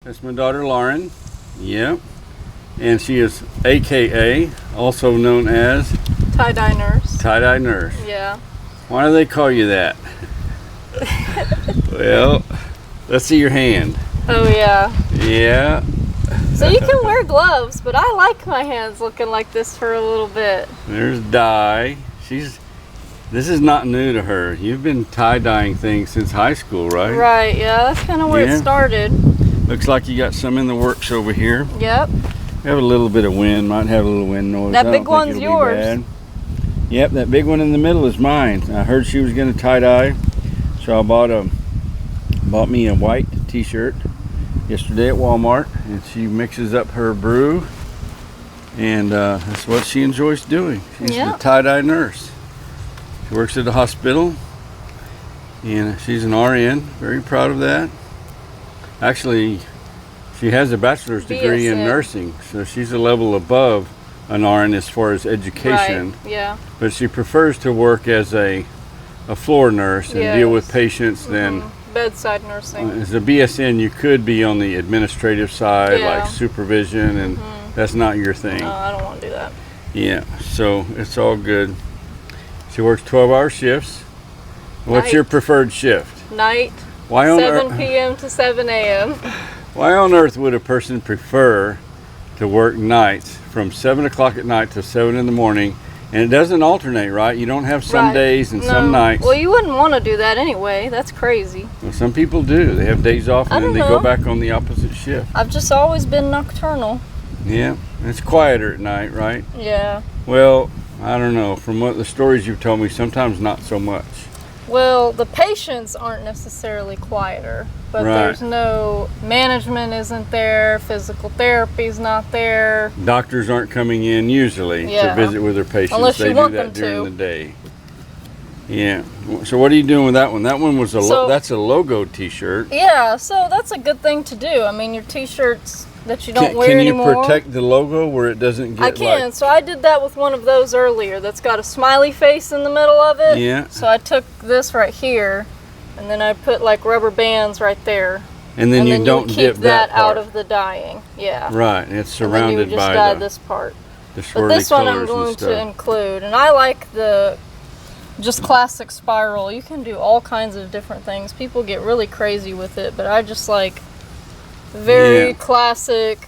That's my daughter Lauren. Yep. And she is AKA, also known as tie-dye nurse. Tie-dye nurse. Yeah. Why do they call you that? Well, let's see your hand. Oh yeah. Yeah. So you can wear gloves, but I like my hands looking like this for a little bit. There's Di. This is not new to her. You've been tie-dyeing things since high school, right? Right, yeah, that's kind of where it started. Looks like you got some in the works over here. Yep. We have a little bit of wind, might have a little wind noise. That big one's yours. Yep, that big one in the middle is mine. I heard she was going to tie-dye, so I bought me a white t-shirt yesterday at Walmart, and she mixes up her brew, and that's what she enjoys doing. She's the tie-dye nurse. She works at the hospital, and she's an RN. Very proud of that. Actually, she has a bachelor's degree in nursing, so she's a level above an RN as far as education. Right, yeah. But she prefers to work as a floor nurse and deal with patients than bedside nursing. As a BSN, you could be on the administrative side, like supervision, and that's not your thing. No, I don't want to do that. Yeah, so it's all good. She works 12-hour shifts. What's your preferred shift? Night. Why on 7 p.m. to 7 a.m. Why on earth would a person prefer to work nights from 7 o'clock at night to 7 in the morning? And it doesn't alternate, right? You don't have some days and some nights. Well, you wouldn't want to do that anyway. That's crazy. Well, some people do. They have days off and then they go back on the opposite shift. I've just always been nocturnal. Yeah, it's quieter at night, right? Yeah. Well, I don't know. From what the stories you've told me, sometimes not so much. Well, the patients aren't necessarily quieter, but there's no management isn't there, physical therapy's not there. Doctors aren't coming in usually to visit with their patients. Unless they you do want that them during to. the day. Yeah. So what are you doing with that one? That one was that's a logo t-shirt. Yeah, so that's a good thing to do. I mean, your t-shirts that you don't wear anymore. Can you protect the logo where it doesn't get I can. So I did that with one of those earlier that's got a smiley face in the middle of it. Yeah. So I took this right here and then I put like rubber bands right there. And then you don't keep dip that part out of the dyeing. Yeah. Right. It's surrounded and then you would just by dye this part. The but this one I'm going to include. And I like the just classic spiral. You can do all kinds of different things. People get really crazy with it, but I just like very classic.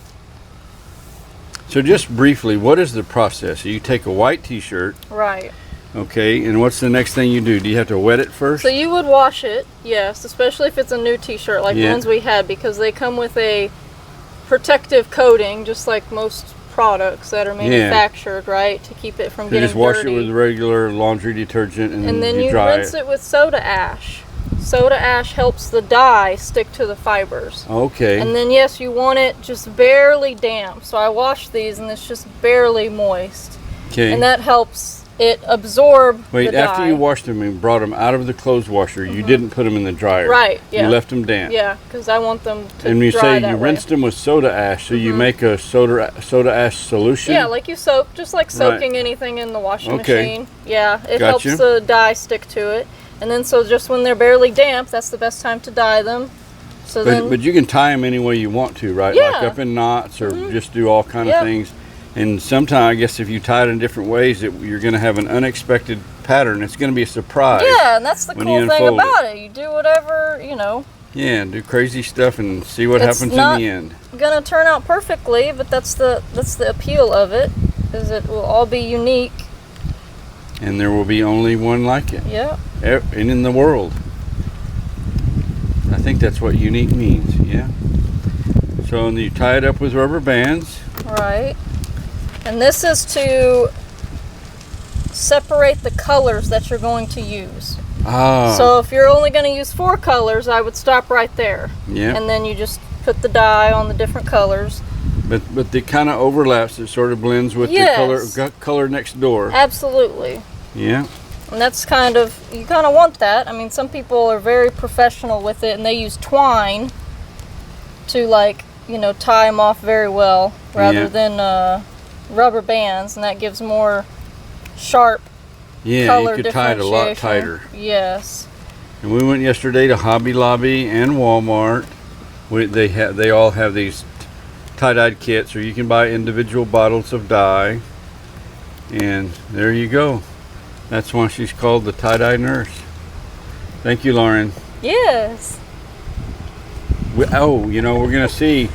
So just briefly, what is the process? You take a white t-shirt. Right. Okay, and what's the next thing you do? Do you have to wet it first? So you would wash it, yes, especially if it's a new t-shirt like the ones we had, because they come with a protective coating, just like most products that are manufactured, right, to keep it from getting dirty. Just wash it with regular laundry detergent and then you dry rinse it with soda ash. Soda ash helps the dye stick to the fibers. Okay. And then yes, you want it just barely damp. So I washed these and it's just barely moist. Okay. And that helps it absorb the dye. After you washed them and brought them out of the clothes washer, you didn't put them in the dryer. Right, yeah. You left them damp. Yeah, because I want them to dry And you say you that way. rinsed them with soda ash, so you make a soda ash solution? Yeah, like you soak, just like soaking anything in the washing machine. Yeah, it helps the dye stick to it. And then so just when they're barely damp, that's the best time to dye them. So but you can tie them any way you want to, right? Yeah. Like up in knots or just do all kind of things. And sometimes, I guess, if you tie it in different ways, you're going to have an unexpected pattern. It's going to be a surprise. Yeah, and that's the cool thing about it. You do whatever, you know. Yeah, do crazy stuff and see what happens in the end. It's not going to turn out perfectly, but that's the appeal of it, is it will all be unique. And there will be only one like it. Yeah. And in the world. I think that's what unique means, yeah. So you tie it up with rubber bands. Right. And this is to separate the colors that you're going to use. Ah. So if you're only going to use 4 colors, I would stop right there. Yeah. And then you just put the dye on the different colors. But the kind of overlaps, it sort of blends with the color next door. Absolutely. Yeah. And that's you kind of want that. I mean, some people are very professional with it and they use twine to tie them off very well rather than rubber bands, and that gives more sharp color you could tie it a lot tighter. Yes. And we went yesterday to Hobby Lobby and Walmart They all have these tie-dyed kits, or you can buy individual bottles of dye. And there you go. That's why she's called the tie-dye nurse. Thank you, Lauren. Yes. We're gonna see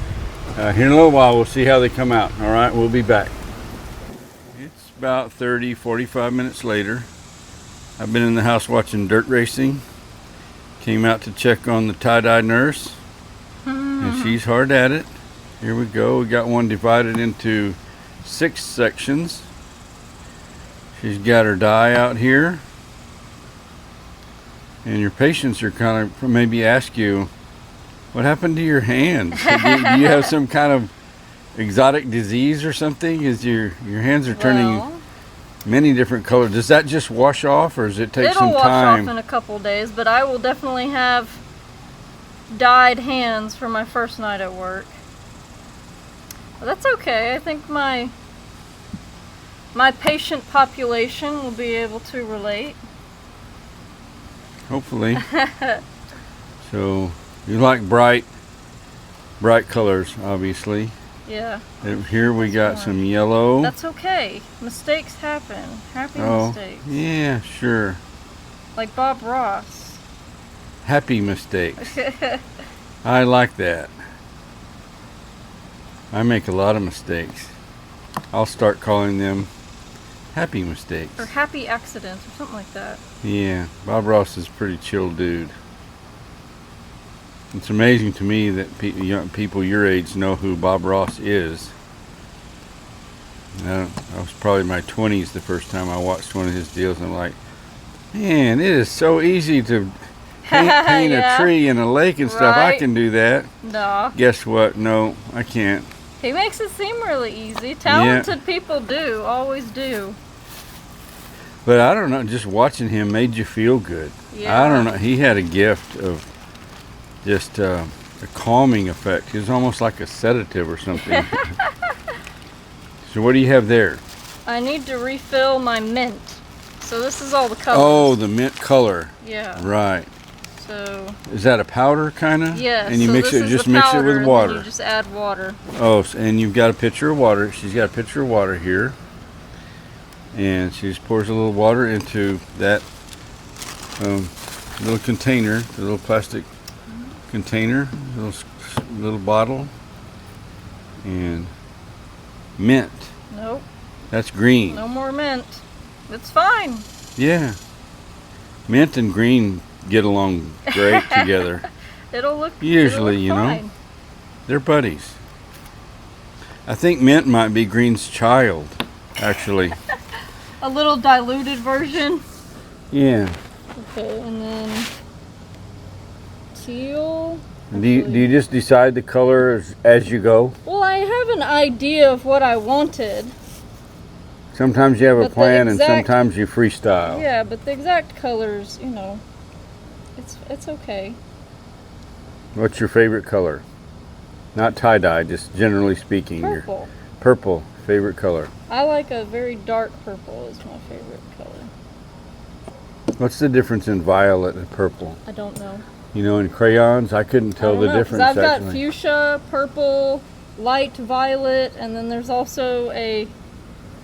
here in a little while. We'll see how they come out. All right, we'll be back. It's about 45 minutes later. I've been in the house watching dirt racing. Came out to check on the tie-dye nurse, and she's hard at it. Here we go. We got one divided into 6 sections. She's got her dye out here, and your patients are kind of maybe ask you, what happened to your hands? do you have some kind of exotic disease or something? Is your hands are turning many different colors. Does that just wash off, or does it take some time? It'll wash off in a couple days, but I will definitely have dyed hands for my first night at work. But that's okay. I think my patient population will be able to relate. Hopefully. So you like bright colors, obviously. Yeah. Here we got some yellow. That's okay. Mistakes happen. Happy mistakes. Yeah, sure. Like Bob Ross. Happy mistakes. I like that. I make a lot of mistakes. I'll start calling them happy mistakes. Or happy accidents or something like that. Yeah, Bob Ross is a pretty chill dude. It's amazing to me that young people your age know who Bob Ross is. I was probably in my 20s the first time I watched one of his deals, and I'm like, man, it is so easy to paint a tree in a lake and stuff. I can do that. No. Guess what? No, I can't. He makes it seem really easy. Talented people do, always do. But I don't know, just watching him made you feel good. Yeah. I don't know, he had a gift of just a calming effect. He was almost like a sedative or something. So what do you have there? I need to refill my mint. So this is all the colors. Oh, the mint color. Yeah. Right. So. Is that a powder kind of? Yeah. And you so mix this it, is just the mix it powder, with water. And then you just add water. Oh, and you've got a pitcher of water. She's got a pitcher of water here. And she just pours a little water into that little container, the little plastic container, little bottle, and mint. Nope. That's green. No more mint. It's fine. Yeah. Mint and green get along great together. It'll look usually, you know. Fine. They're buddies. I think mint might be green's child, actually. A little diluted version. Yeah. Okay, and then teal. Do you just decide the color as you go? Well, I have an idea of what I wanted. Sometimes you have a plan, and sometimes you freestyle. Yeah, but the exact colors, it's okay. What's your favorite color? Not tie-dye, just generally speaking. Purple. Purple, favorite color. I like a very dark purple is my favorite color. What's the difference in violet and purple? I don't know. In crayons, I couldn't tell the difference. I've got fuchsia, purple, light violet, and then there's also a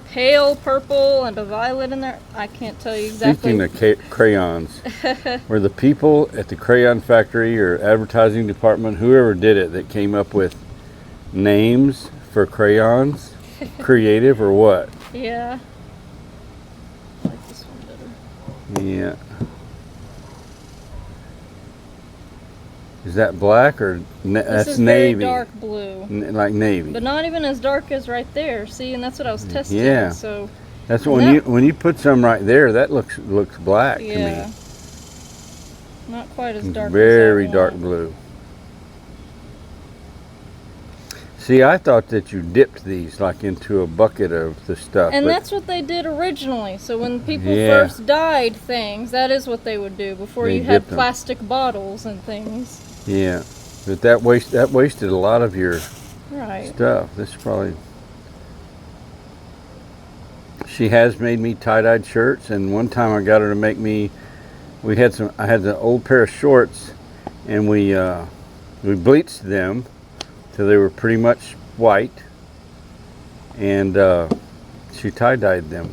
pale purple and a violet in there. I can't tell you exactly. Speaking of crayons, were the people at the crayon factory or advertising department, whoever did it, that came up with names for crayons, creative or what? Yeah. I like this one better. Yeah. Is that black or that's is navy? Very dark blue. Like navy. But not even as dark as right there. See, and that's what I was testing. Yeah. So that's when you put some right there, that looks black to yeah. me. Not quite as dark. Very as dark blue. See, I thought that you dipped these like into a bucket of the stuff. And that's what they did originally. So when people first dyed things, that is what they would do before you had plastic bottles and things. Yeah, but that wasted a lot of your stuff. This probably. She has made me tie-dyed shirts, and one time I got her to make me. I had an old pair of shorts, and we We bleached them till they were pretty much white, and she tie-dyed them.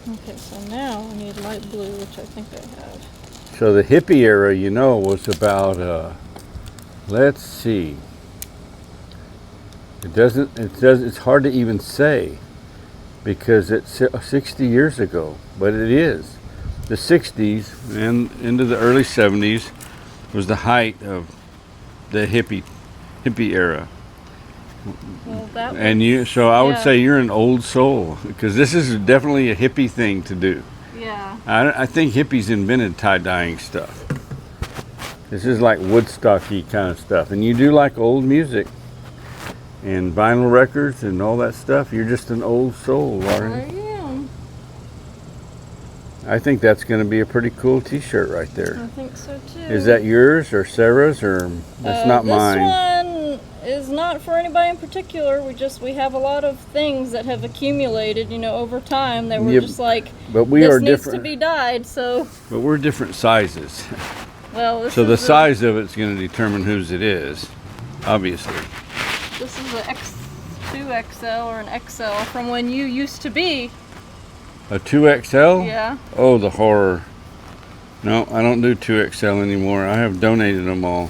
Okay, so now I need light blue, which I think I have. So the hippie era, you know, was about let's see. It's hard to even say because it's 60 years ago, but it is. The 60s and into the early 70s was the height of the hippie era. Well, that And so I would yeah. say you're an old soul because this is definitely a hippie thing to do. Yeah. I think hippies invented tie-dyeing stuff. This is like Woodstocky kind of stuff. And you do like old music and vinyl records and all that stuff. You're just an old soul, I Lauren. am. I think that's going to be a pretty cool t-shirt right there. I think so too. Is that yours or Sarah's or that's not mine? This one is not for anybody in particular. We have a lot of things that have accumulated, over time that we're just like, but we this are needs different. to be dyed. So. But we're different sizes. Well, so the size of it's going to determine whose it is, obviously. This is an X2XL or an XL from when you used to be. A 2XL? Yeah. Oh, the horror. No, I don't do 2XL anymore. I have donated them all.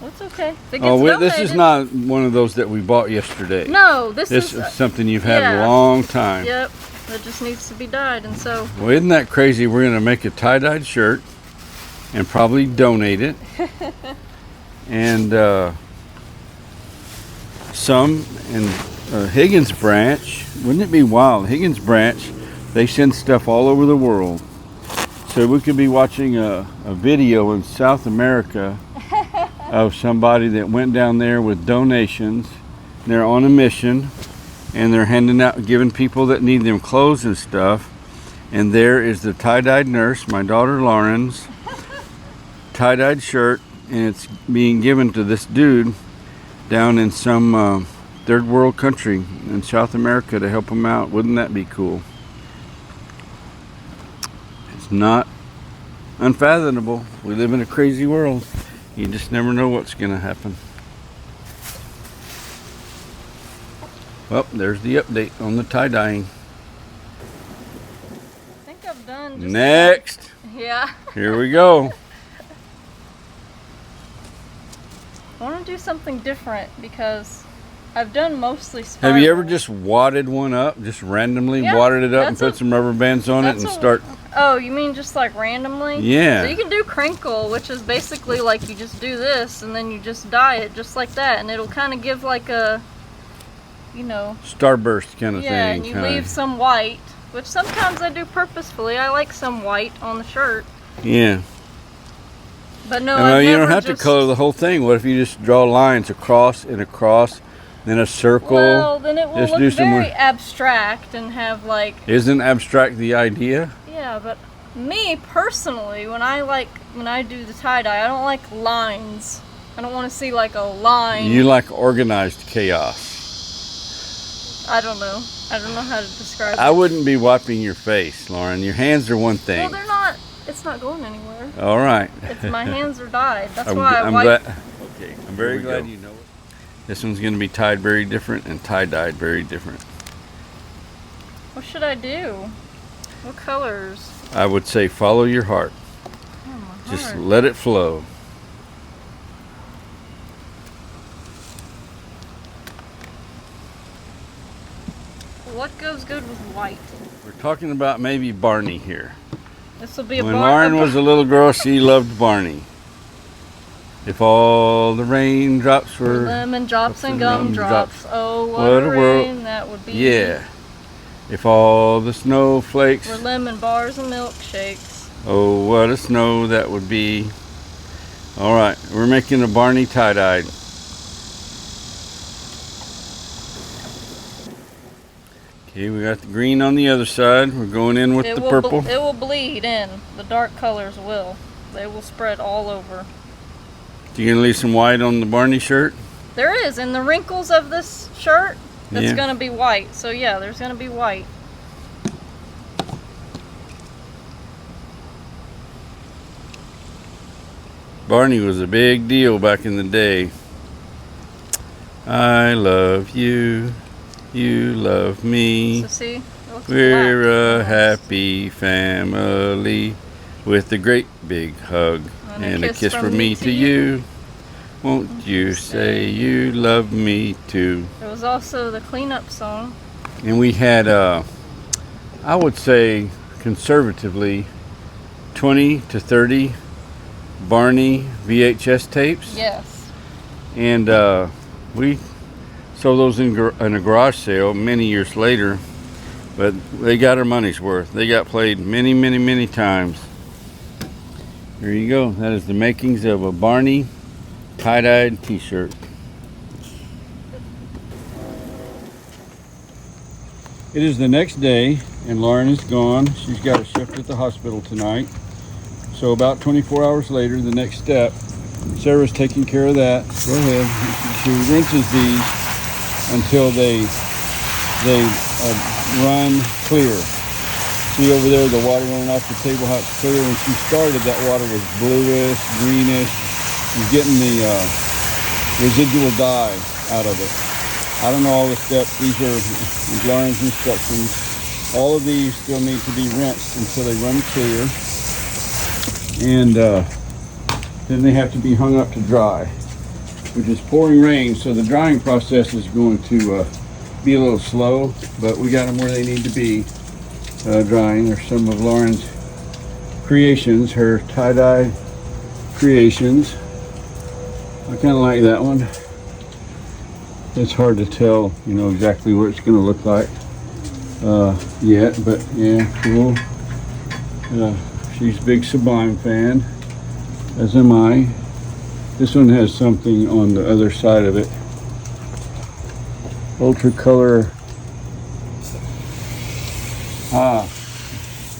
That's okay. If it gets This is donated- not one of those that we bought yesterday. No, this is something you've had yeah. a long time. Yep. It just needs to be dyed, and so. Well, isn't that crazy? We're going to make a tie-dyed shirt and probably donate it. And some in Higgins Branch. Wouldn't it be wild? Higgins Branch, they send stuff all over the world. So we could be watching a video in South America of somebody that went down there with donations. They're on a mission and they're handing out, giving people that need them clothes and stuff. And there is the tie-dyed nurse, my daughter Lauren's tie-dyed shirt, and it's being given to this dude down in some third world country in South America to help him out. Wouldn't that be cool? It's not unfathomable. We live in a crazy world. You just never know what's going to happen. Well, there's the update on the tie-dyeing. I think I've done just Next. Yeah. Here we go. I want to do something different because I've done mostly spirals. Have you ever just wadded one up, just randomly Yeah, wadded it up and that's put some rubber bands on it and start? Oh, you mean just like randomly? Yeah. So you can do crinkle, which is basically like you just do this and then you just dye it just like that, and it'll kind of give like a, Starburst kind of thing. Yeah, and you leave some white, which sometimes I do purposefully. I like some white on the shirt. Yeah. But no, Well, I've you never don't have to just- color the whole thing. What if you just draw lines across and across, then a circle? Well, then it will Just look do some very more- abstract and have like. Isn't abstract the idea? Yeah, but me personally, when I do the tie-dye, I don't like lines. I don't want to see like a line. You like organized chaos. I don't know. I don't know how to describe it. I wouldn't be wiping your face, Lauren. Your hands are one Well, thing. they're not. It's not going anywhere. All right. My hands are dyed. That's I'm why I glad. wipe. Okay, I'm very glad you know it. This one's going to be tied very different and tie-dyed very different. What should I do? What colors? I would say follow your heart. Oh, my Just heart. let it flow. What goes good with white? We're talking about maybe Barney here. This will be a When Lauren was a little girl, she loved Barney. If all the raindrops were... lemon drops and gumdrops. Oh, what What a a world. rain that would be. Yeah. If all the snowflakes... Were lemon bars and milkshakes. Oh, what a snow that would be. All right, we're making a Barney tie-dyed. Okay, we got the green on the other side. We're going in with the purple. It will bleed in. The dark colors will. They will spread all over. You gonna leave some white on the Barney shirt? There is. In the wrinkles of this shirt, it's Yeah. going to be white. So yeah, there's going to be white. Barney was a big deal back in the day. I love you, you love me. So see, it looks We're black. a happy family with a great big hug and a kiss from me to you. Won't you say you love me too? There was also the cleanup song. And we had, I would say, conservatively, 20 to 30 Barney VHS tapes. Yes. And we sold those in a garage sale many years later. But they got our money's worth. They got played many, many, many times. There you go. That is the makings of a Barney tie-dyed t-shirt. It is the next day and Lauren is gone. She's got a shift at the hospital tonight. So about 24 hours later, the next step, Sarah's taking care of that. Go ahead. She rinses these until they run clear. See over there the water running off the table, how it's clear. When she started, that water was bluish, greenish. You're getting the residual dye out of it. I don't know all the steps. These are Lauren's instructions. All of these still need to be rinsed until they run clear. And then they have to be hung up to dry, which is pouring rain. So the drying process is going to be a little slow, but we got them where they need to be drying. There's some of Lauren's creations, her tie-dye creations. I kind of like that one. It's hard to tell, you know, exactly what it's going to look like yet, but yeah, cool. She's a big Sublime fan, as am I. This one has something on the other side of it. Ultra color.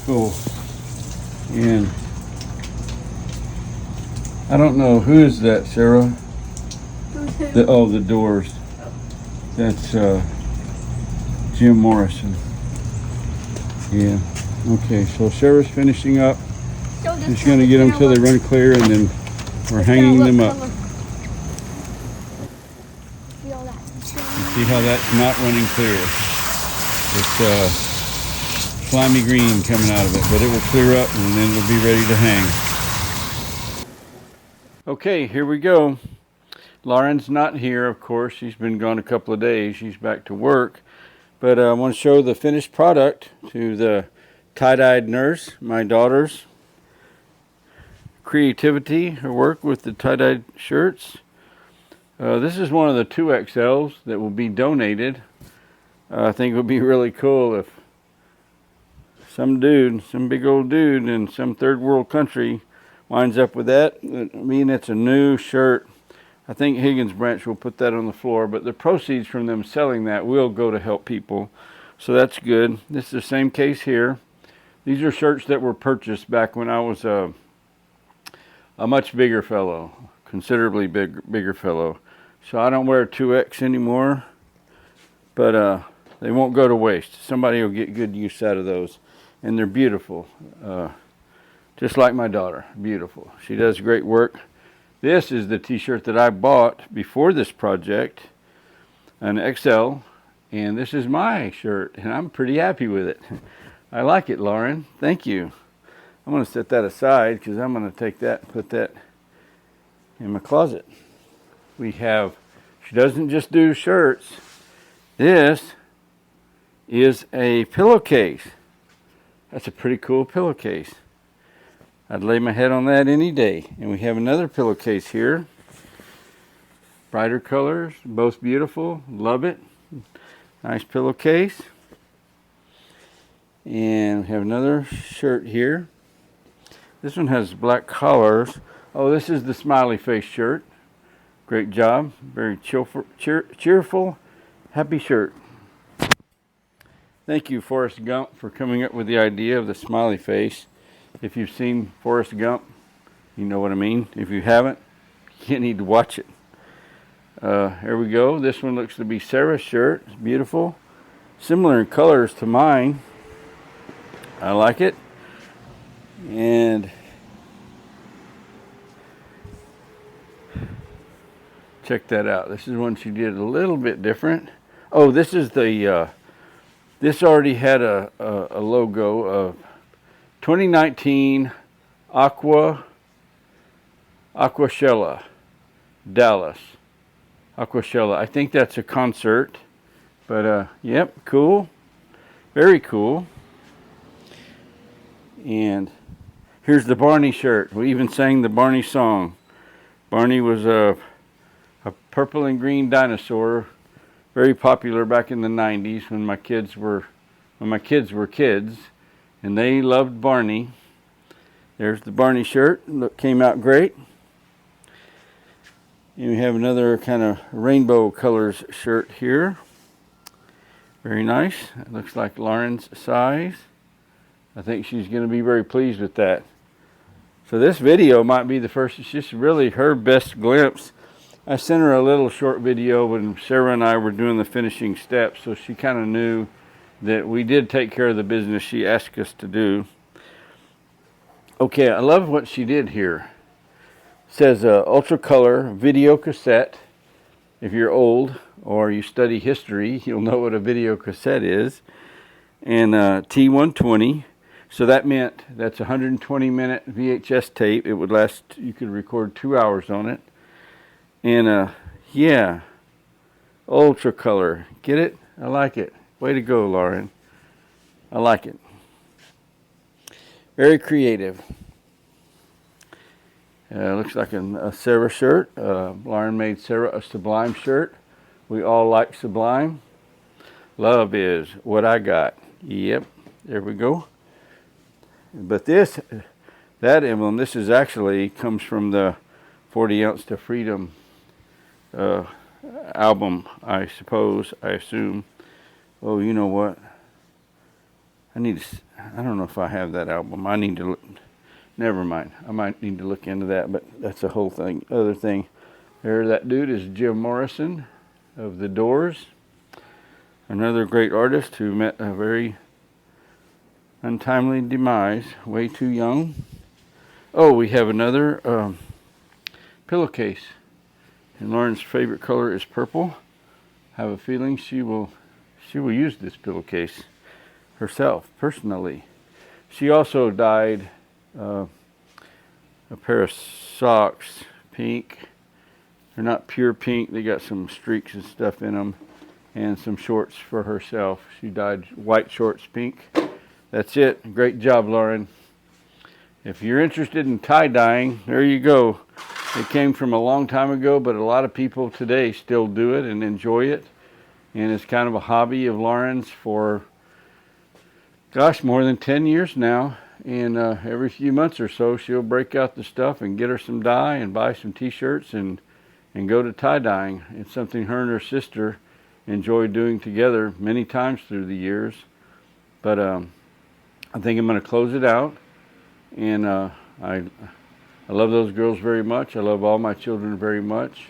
Cool. And I don't know, who is that, Sarah? The Doors. That's Jim Morrison. Yeah. Okay, so Sarah's finishing up. She's going to get them till they run clear, and then we're hanging them up. See how that's not running clear. It's slimy green coming out of it, but it will clear up and then it'll be ready to hang. Okay, here we go. Lauren's not here, of course. She's been gone a couple of days. She's back to work. But I want to show the finished product to the tie-dyed nurse, my daughter's creativity, her work with the tie-dyed shirts. This is one of the 2XLs that will be donated. I think it would be really cool if some big old dude in some third world country winds up with that. I mean, it's a new shirt. I think Higgins Branch will put that on the floor, but the proceeds from them selling that will go to help people. So that's good. This is the same case here. These are shirts that were purchased back when I was a much bigger fellow, considerably bigger fellow. So I don't wear 2X anymore, but they won't go to waste. Somebody will get good use out of those. And they're beautiful, just like my daughter, beautiful. She does great work. This is the t-shirt that I bought before this project, an XL, and this is my shirt, and I'm pretty happy with it. I like it, Lauren. Thank you. I'm going to set that aside because I'm going to take that and put that in my closet. She doesn't just do shirts. This is a pillowcase. That's a pretty cool pillowcase. I'd lay my head on that any day. And we have another pillowcase here. Brighter colors, both beautiful. Love it. Nice pillowcase. And we have another shirt here. This one has black collars. Oh, this is the smiley face shirt. Great job. Very cheerful, happy shirt. Thank you, Forrest Gump, for coming up with the idea of the smiley face. If you've seen Forrest Gump, you know what I mean. If you haven't, you need to watch it. Here we go. This one looks to be Sarah's shirt. It's beautiful. Similar in colors to mine. I like it. And check that out. This is one she did a little bit different. Oh, this is the, this already had a logo of 2019 Aquashella, Dallas. Aquashella. I think that's a concert. But, yep, cool. Very cool. And here's the Barney shirt. We even sang the Barney song. Barney was a purple and green dinosaur, very popular back in the 90s when my kids were kids, and they loved Barney. There's the Barney shirt. Look, came out great. And we have another kind of rainbow colors shirt here. Very nice. It looks like Lauren's size. I think she's going to be very pleased with that. So this video might be the first. It's just really her best glimpse. I sent her a little short video when Sarah and I were doing the finishing steps, so she kind of knew that we did take care of the business she asked us to do. Okay, I love what she did here. It says ultra color video cassette. If you're old or you study history, you'll know what a video cassette is. And T120. So that meant that's a 120-minute VHS tape. It would last, you could record 2 hours on it. And yeah, ultra color. Get it? I like it. Way to go, Lauren. I like it. Very creative. Looks like a Sarah shirt. Lauren made Sarah a Sublime shirt. We all like Sublime. Love is what I got. Yep, there we go. But that emblem, this is actually comes from the 40 Ounce to Freedom album, I assume. Oh, you know what? I don't know if I have that album. I need to look. Never mind. I might need to look into that, but that's a whole thing. Other thing. There, that dude is Jim Morrison of The Doors. Another great artist who met a very untimely demise, way too young. Oh, we have another pillowcase. And Lauren's favorite color is purple. I have a feeling she will use this pillowcase herself, personally. She also dyed a pair of socks, pink. They're not pure pink. They got some streaks and stuff in them. And some shorts for herself. She dyed white shorts pink. That's it. Great job, Lauren. If you're interested in tie-dyeing, there you go. It came from a long time ago, but a lot of people today still do it and enjoy it. And it's kind of a hobby of Lauren's for, gosh, more than 10 years now. And every few months or so, she'll break out the stuff and get her some dye and buy some t-shirts and go to tie-dyeing. It's something her and her sister enjoy doing together many times through the years. But I think I'm going to close it out. And I love those girls very much. I love all my children very much.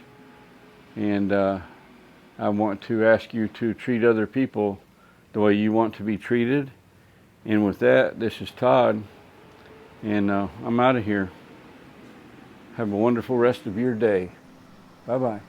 And I want to ask you to treat other people the way you want to be treated. And with that, this is Todd. And I'm out of here. Have a wonderful rest of your day. Bye-bye.